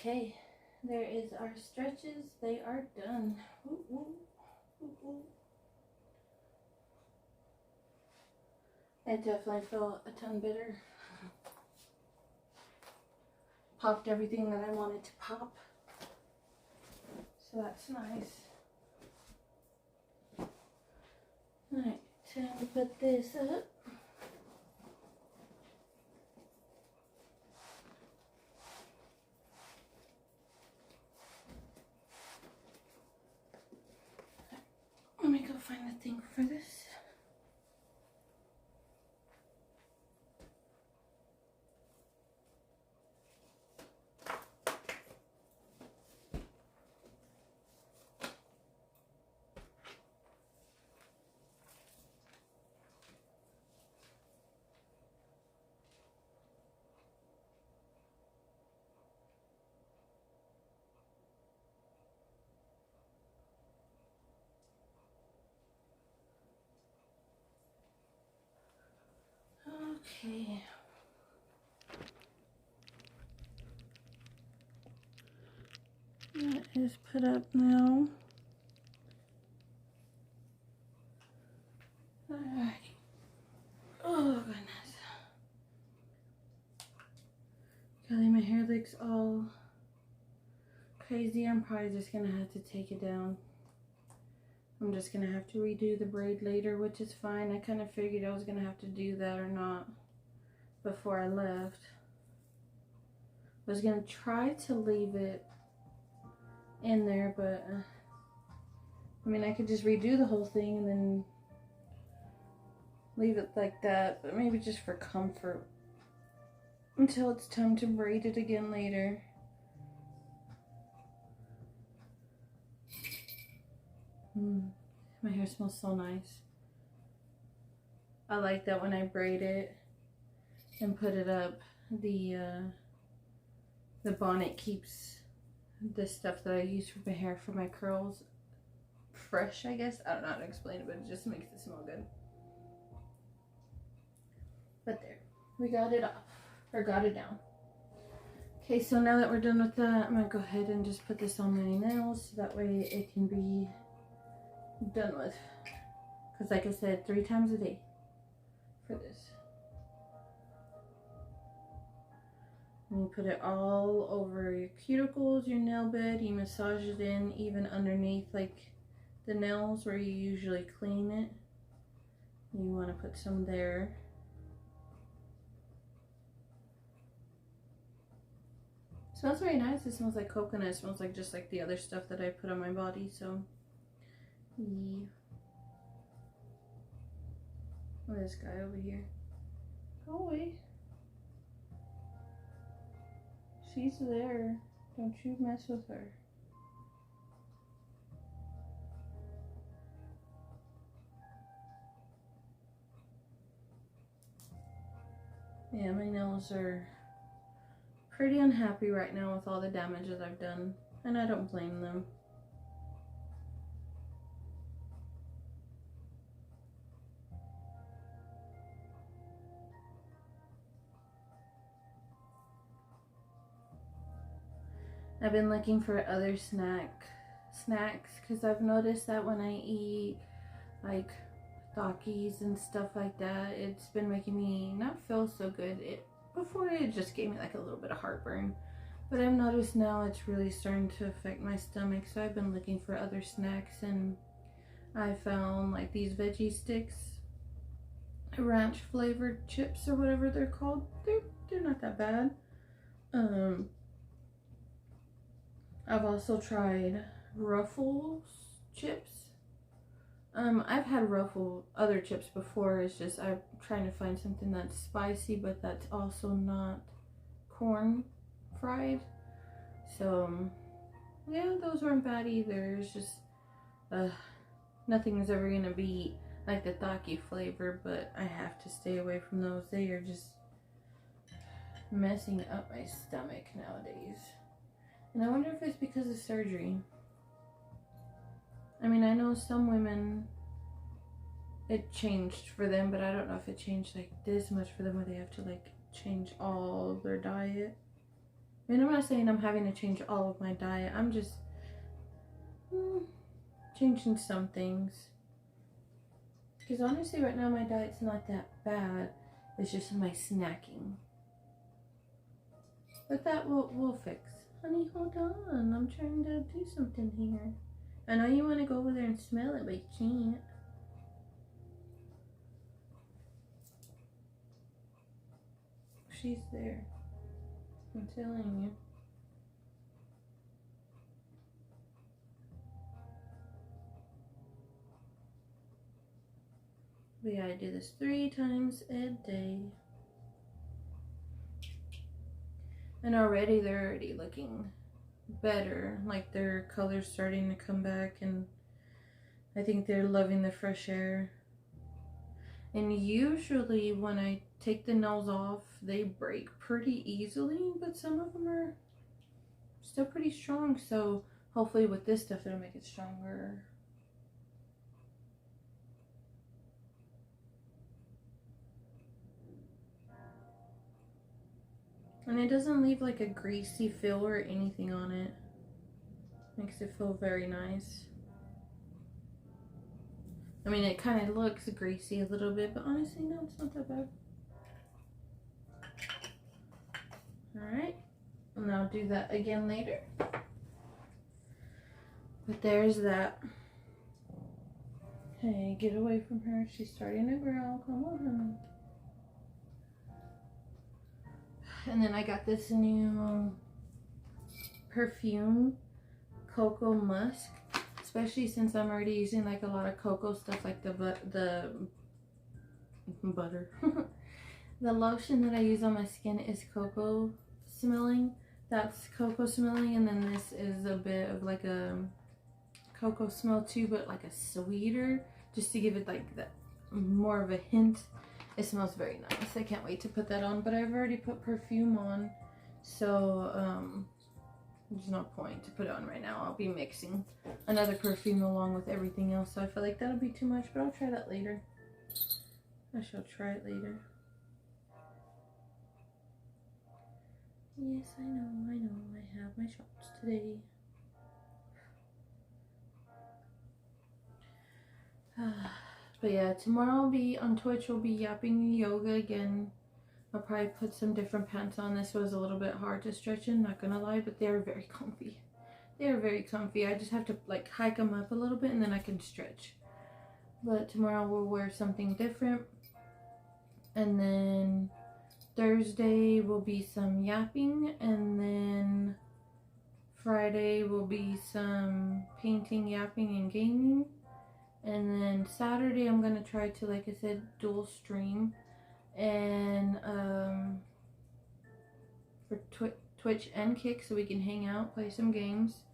Okay, there is our stretches. They are done. Ooh, ooh, ooh, ooh. I definitely feel a ton better. Popped everything that I wanted to pop. So that's nice. Alright, time to put this up. Let me go find the thing for this. Okay. That is put up now. Alright. Oh goodness. Golly, my hair looks all crazy. I'm probably just gonna have to take it down. I'm just gonna have to redo the braid later, which is fine. I kind of figured I was gonna have to do that or not before I left. I was gonna try to leave it in there, but I mean, I could just redo the whole thing and then leave it like that, but maybe just for comfort until it's time to braid it again later. My hair smells so nice. I like that when I braid it and put it up, the bonnet keeps the stuff that I use for my hair for my curls fresh, I guess. I don't know how to explain it, but it just makes it smell good. But there, we got it off, or got it down. Okay, so now that we're done with that, I'm gonna go ahead and just put this on my nails so that way it can be done with. Because like I said, 3 times a day for this. And you put it all over your cuticles, your nail bed. You massage it in even underneath like the nails where you usually clean it. You want to put some there. It smells very nice. It smells like coconut. It smells like just like the other stuff that I put on my body. So, yeah. Oh, this guy over here. Go away. She's there. Don't you mess with her. Yeah, my nails are pretty unhappy right now with all the damages I've done, and I don't blame them. I've been looking for other snacks because I've noticed that when I eat like Takis and stuff like that, it's been making me not feel so good. Before it just gave me like a little bit of heartburn, but I've noticed now it's really starting to affect my stomach, so I've been looking for other snacks, and I found like these veggie sticks, ranch flavored chips or whatever they're called. They're not that bad. I've also tried Ruffles chips. I've had other chips before. It's just I'm trying to find something that's spicy, but that's also not corn fried. So, yeah, those weren't bad either. It's just, nothing is ever gonna be like the Taki flavor, but I have to stay away from those. They are just messing up my stomach nowadays. And I wonder if it's because of surgery. I mean, I know some women, it changed for them, but I don't know if it changed like this much for them where they have to like change all their diet. And I'm not saying I'm having to change all of my diet. I'm just changing some things. Because honestly, right now my diet's not that bad. It's just my snacking. But that we'll fix. Honey, hold on. I'm trying to do something here. I know you want to go over there and smell it, but you can't. She's there. I'm telling you. But yeah, I do this 3 times a day. And already they're already looking better. Like their color's starting to come back, and I think they're loving the fresh air. And usually when I take the nails off, they break pretty easily, but some of them are still pretty strong. So hopefully with this stuff, it'll make it stronger. And it doesn't leave like a greasy feel or anything on it. Makes it feel very nice. I mean, it kind of looks greasy a little bit, but honestly, no, it's not that bad. Alright, and I'll do that again later. But there's that. Hey, get away from her. She's starting to growl. Come on, honey. And then I got this new perfume, Cocoa Musk. Especially since I'm already using like a lot of cocoa stuff, like the butter. The lotion that I use on my skin is cocoa smelling. That's cocoa smelling, and then this is a bit of like a cocoa smell too, but like a sweeter, just to give it like that more of a hint. It smells very nice. I can't wait to put that on, but I've already put perfume on, so there's no point to put it on right now. I'll be mixing another perfume along with everything else, so I feel like that'll be too much, but I'll try that later. I shall try it later. Yes, I know, I have my shots today. But yeah, tomorrow I'll be on Twitch. We'll be yapping yoga again. I'll probably put some different pants on. This was a little bit hard to stretch in, not gonna lie, but they're very comfy. They are very comfy. I just have to like hike them up a little bit and then I can stretch. But tomorrow we'll wear something different. And then Thursday will be some yapping, and then Friday will be some painting, yapping, and gaming. And then Saturday I'm gonna try to, like I said, dual stream. And for Twitch and Kick, so we can hang out, play some games,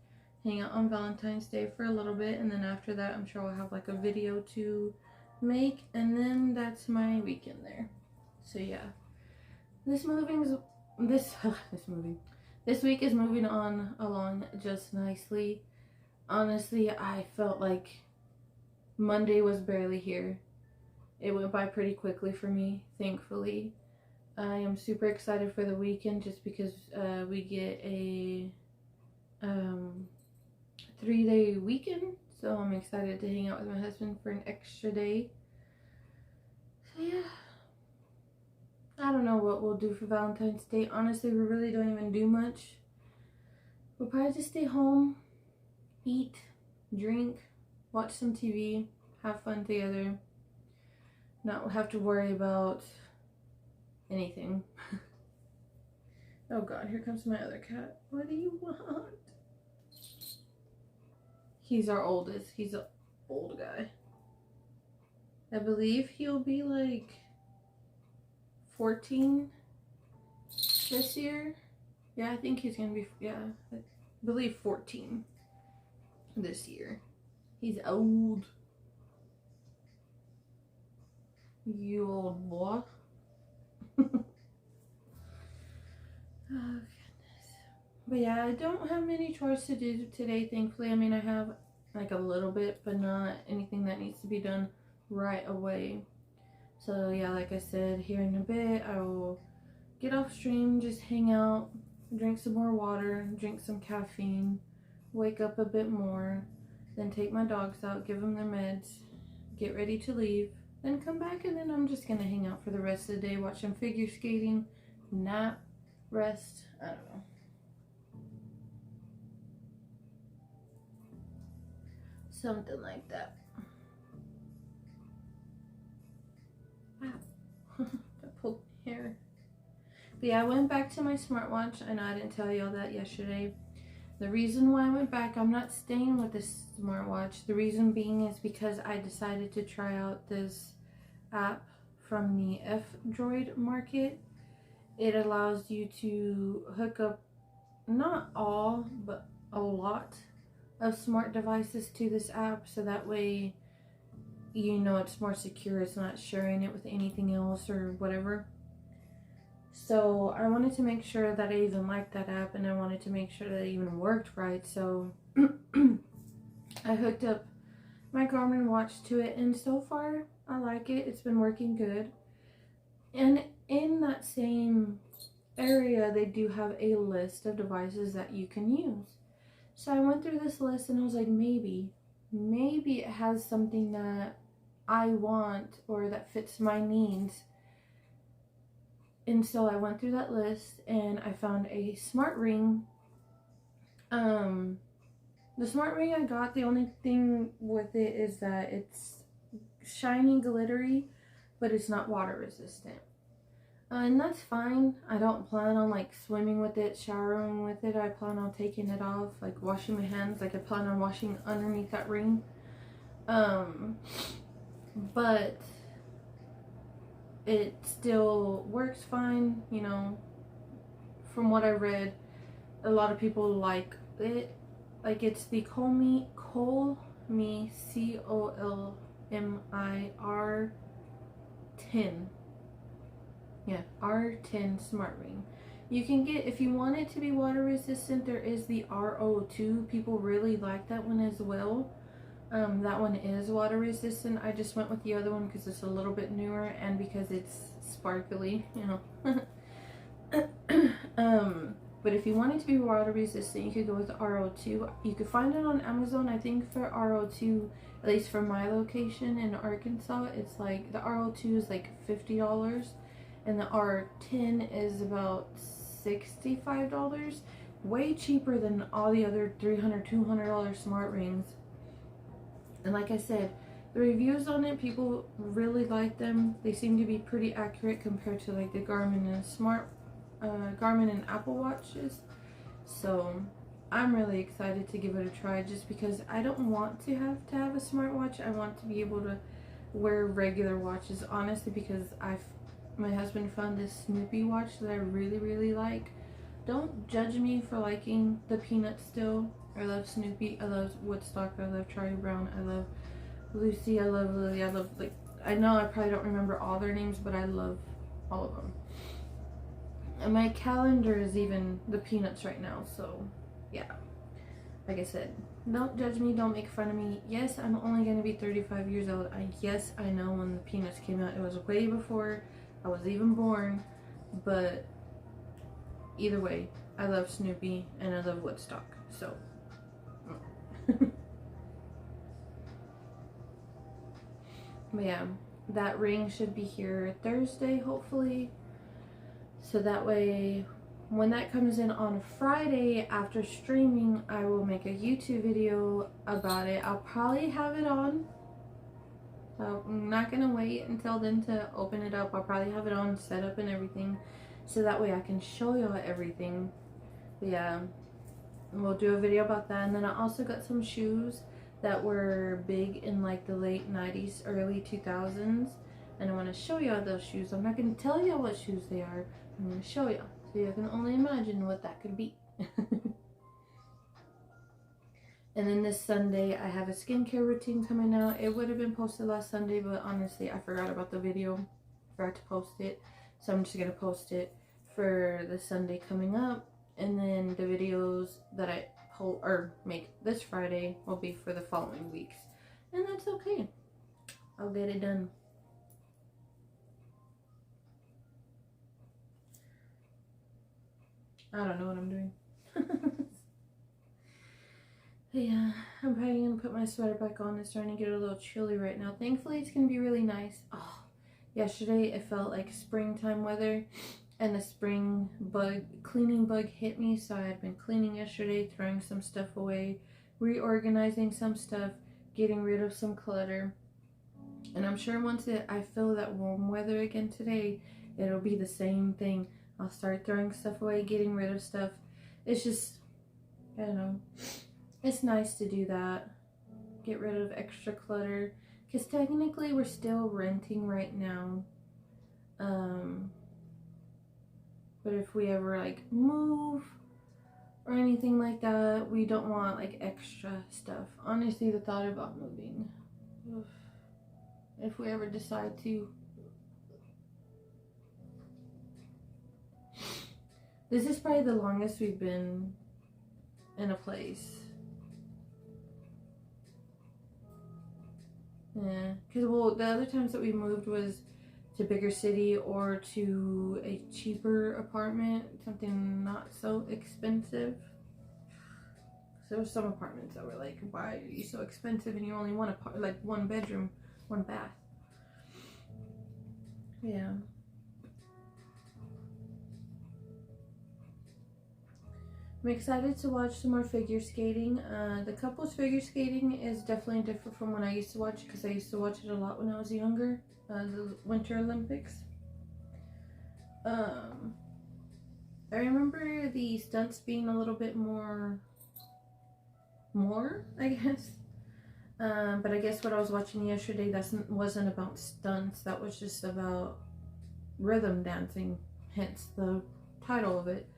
hang out on Valentine's Day for a little bit, and then after that I'm sure I'll have like a video to make, and then that's my weekend there. So yeah, this week is moving on along just nicely. Honestly, I felt like Monday was barely here. It went by pretty quickly for me, thankfully. I am super excited for the weekend just because we get a 3-day weekend. So I'm excited to hang out with my husband for an extra day. So yeah. I don't know what we'll do for Valentine's Day. Honestly, we really don't even do much. We'll probably just stay home, eat, drink, watch some TV, have fun together. Not have to worry about anything. Oh God, here comes my other cat. What do you want? He's our oldest. He's an old guy. I believe he'll be like 14 this year. Yeah, I think he's gonna be, yeah, I believe 14 this year. He's old. You old boy. Oh goodness. But yeah, I don't have many chores to do today, thankfully. I mean, I have like a little bit, but not anything that needs to be done right away. So yeah, like I said, here in a bit I will get off stream, just hang out, drink some more water, drink some caffeine, wake up a bit more, then take my dogs out, give them their meds, get ready to leave, then come back, and then I'm just gonna hang out for the rest of the day, watch some figure skating, nap, rest, I don't know. Something like that. Wow. That pulled my hair. But yeah, I went back to my smartwatch. I know I didn't tell you all that yesterday. The reason why I went back, I'm not staying with this smartwatch. The reason being is because I decided to try out this app from the F-Droid market. It allows you to hook up not all, but a lot of smart devices to this app, so that way you know it's more secure. It's not sharing it with anything else or whatever. So I wanted to make sure that I even liked that app, and I wanted to make sure that it even worked right. So I hooked up my Garmin watch to it, and so far I like it. It's been working good. And in that same area, they do have a list of devices that you can use. So I went through this list and I was like, maybe it has something that I want or that fits my needs. And so I went through that list and I found a smart ring. The smart ring I got, the only thing with it is that it's shiny, glittery, but it's not water resistant. And that's fine. I don't plan on like swimming with it, showering with it. I plan on taking it off, like washing my hands. Like I plan on washing underneath that ring. But it still works fine, you know. From what I read, a lot of people like it. Like it's the Colmi COLMIR 10. Yeah, R10 smart ring. You can get, if you want it to be water resistant, there is the RO2. People really like that one as well. That one is water resistant. I just went with the other one because it's a little bit newer and because it's sparkly, you know. But if you want it to be water resistant, you could go with the RO2. You could find it on Amazon. I think for RO2, at least for my location in Arkansas, it's like the RO2 is like $50. And the R10 is about $65, way cheaper than all the other $300, $200 smart rings. And like I said, the reviews on it, people really like them. They seem to be pretty accurate compared to like the Garmin and Apple Watches. So I'm really excited to give it a try, just because I don't want to have a smartwatch. I want to be able to wear regular watches, honestly, because my husband found this Snoopy watch that I really, really like. Don't judge me for liking the Peanuts still. I love Snoopy. I love Woodstock. I love Charlie Brown. I love Lucy. I love Lily. I love, like, I know I probably don't remember all their names, but I love all of them. And my calendar is even the Peanuts right now, so yeah. Like I said, don't judge me, don't make fun of me. Yes, I'm only going to be 35 years old. Yes, I know when the Peanuts came out, it was way before I was even born, but either way, I love Snoopy and I love Woodstock, so. But yeah, that ring should be here Thursday, hopefully. So that way, when that comes in on Friday after streaming, I will make a YouTube video about it. I'll probably have it on. I'm not gonna wait until then to open it up. I'll probably have it on, set up and everything, so that way I can show y'all everything. But yeah, we'll do a video about that. And then I also got some shoes that were big in like the late 90s, early 2000s, and I want to show y'all those shoes. I'm not gonna tell y'all what shoes they are. I'm gonna show y'all, so you can only imagine what that could be. And then this Sunday, I have a skincare routine coming out. It would have been posted last Sunday, but honestly, I forgot about the video. Forgot to post it. So I'm just going to post it for the Sunday coming up. And then the videos that I make this Friday will be for the following weeks. And that's okay. I'll get it done. I don't know what I'm doing. Yeah, I'm probably gonna put my sweater back on. It's starting to get a little chilly right now. Thankfully, it's gonna be really nice. Oh, yesterday it felt like springtime weather, and the spring cleaning bug hit me. So I had been cleaning yesterday, throwing some stuff away, reorganizing some stuff, getting rid of some clutter. And I'm sure once I feel that warm weather again today, it'll be the same thing. I'll start throwing stuff away, getting rid of stuff. It's just, I don't know. It's nice to do that. Get rid of extra clutter. Because technically we're still renting right now. But if we ever like move or anything like that, we don't want like extra stuff. Honestly, the thought about moving. If we ever decide to. This is probably the longest we've been in a place. Yeah, because well, the other times that we moved was to bigger city or to a cheaper apartment, something not so expensive. So there were some apartments that were like, why are you so expensive and you only want like one bedroom, one bath. Yeah. I'm excited to watch some more figure skating. The couples figure skating is definitely different from when I used to watch it, because I used to watch it a lot when I was younger. The Winter Olympics. I remember the stunts being a little bit more, I guess. But I guess what I was watching yesterday wasn't about stunts. That was just about rhythm dancing, hence the title of it.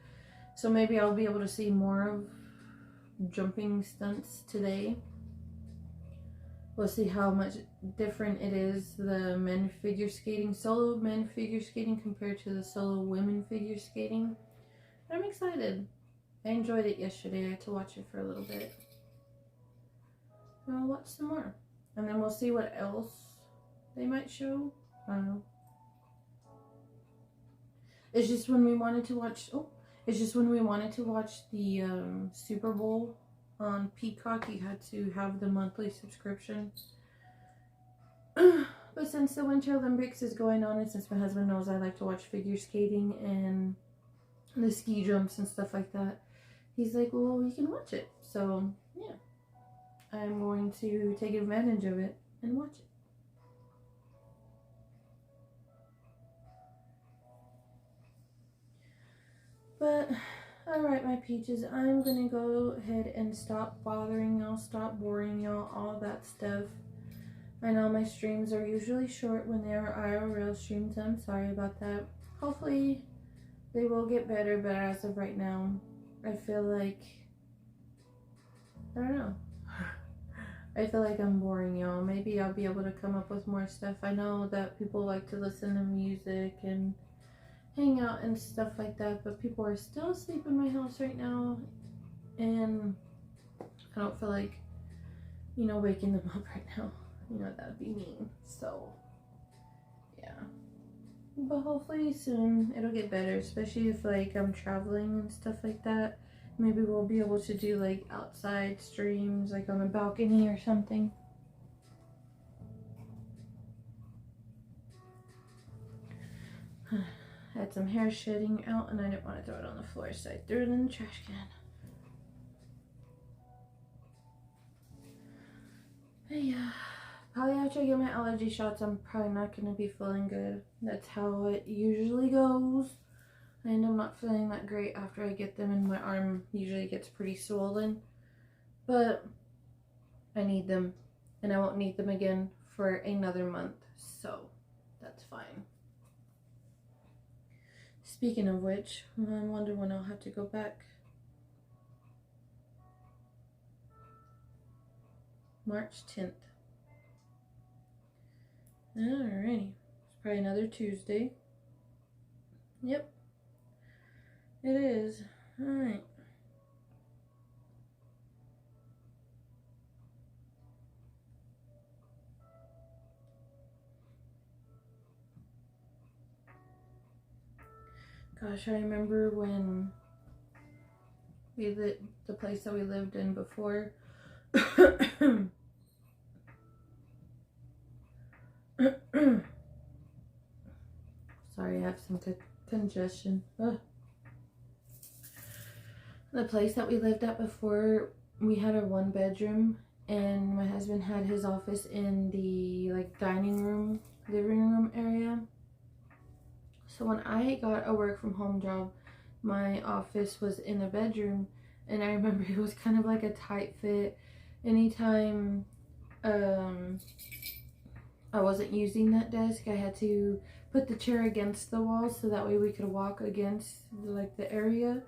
So maybe I'll be able to see more of jumping stunts today. We'll see how much different it is, the men figure skating, solo men figure skating compared to the solo women figure skating. But I'm excited. I enjoyed it yesterday. I had to watch it for a little bit. And I'll watch some more. And then we'll see what else they might show. I don't know. It's just when we wanted to watch... It's just when we wanted to watch the Super Bowl on Peacock, you had to have the monthly subscription. But since the Winter Olympics is going on, and since my husband knows I like to watch figure skating and the ski jumps and stuff like that, he's like, well, we can watch it. So, yeah. I'm going to take advantage of it and watch it. But, alright, my peaches, I'm gonna go ahead and stop bothering y'all, stop boring y'all, all that stuff. I know my streams are usually short when they are IRL streams. I'm sorry about that. Hopefully, they will get better, but as of right now, I feel like, I don't know. I feel like I'm boring y'all. Maybe I'll be able to come up with more stuff. I know that people like to listen to music and hang out and stuff like that, but people are still asleep in my house right now, and I don't feel like, waking them up right now. That would be mean. So, yeah. But hopefully soon it'll get better, especially if, like, I'm traveling and stuff like that. Maybe we'll be able to do, like, outside streams, like on a balcony or something. Had some hair shedding out and I didn't want to throw it on the floor, so I threw it in the trash can. But yeah, probably after I get my allergy shots, I'm probably not going to be feeling good. That's how it usually goes. I end up not feeling that great after I get them, and my arm usually gets pretty swollen. But I need them, and I won't need them again for another month, so that's fine. Speaking of which, I wonder when I'll have to go back. March 10th. Alrighty. It's probably another Tuesday. Yep. It is. Alright. Gosh, I remember when the place that we lived in before. Sorry, I have some congestion. Ugh. The place that we lived at before, we had a 1-bedroom, and my husband had his office in the like dining room, living room area. So when I got a work from home job, my office was in a bedroom, and I remember it was kind of like a tight fit. Anytime I wasn't using that desk, I had to put the chair against the wall so that way we could walk against like the area.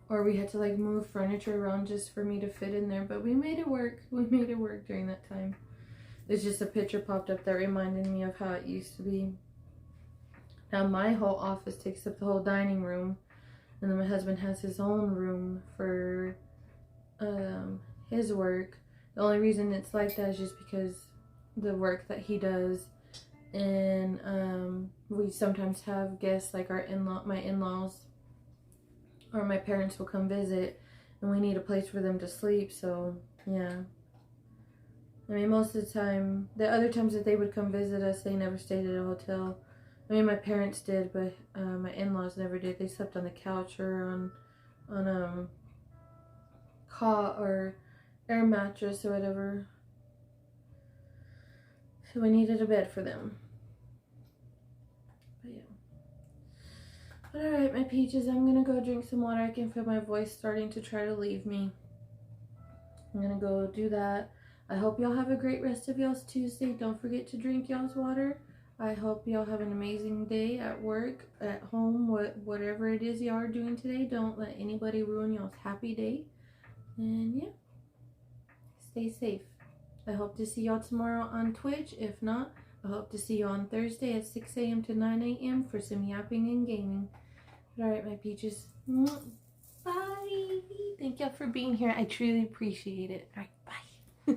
Or we had to like move furniture around just for me to fit in there, but we made it work. We made it work during that time. It's just a picture popped up that reminded me of how it used to be. Now my whole office takes up the whole dining room, and then my husband has his own room for his work. The only reason it's like that is just because the work that he does, and we sometimes have guests like my in-laws or my parents will come visit, and we need a place for them to sleep. So yeah, I mean, most of the time, the other times that they would come visit us, they never stayed at a hotel. I mean, my parents did, but my in-laws never did. They slept on the couch or on cot or air mattress or whatever. So we needed a bed for them. But yeah. But alright, my peaches, I'm gonna go drink some water. I can feel my voice starting to try to leave me. I'm gonna go do that. I hope y'all have a great rest of y'all's Tuesday. Don't forget to drink y'all's water. I hope y'all have an amazing day at work, at home, whatever it is y'all are doing today. Don't let anybody ruin y'all's happy day. And yeah, stay safe. I hope to see y'all tomorrow on Twitch. If not, I hope to see you on Thursday at 6 a.m. to 9 a.m. for some yapping and gaming. Alright, my peaches. Bye. Thank y'all for being here. I truly appreciate it. Alright, bye.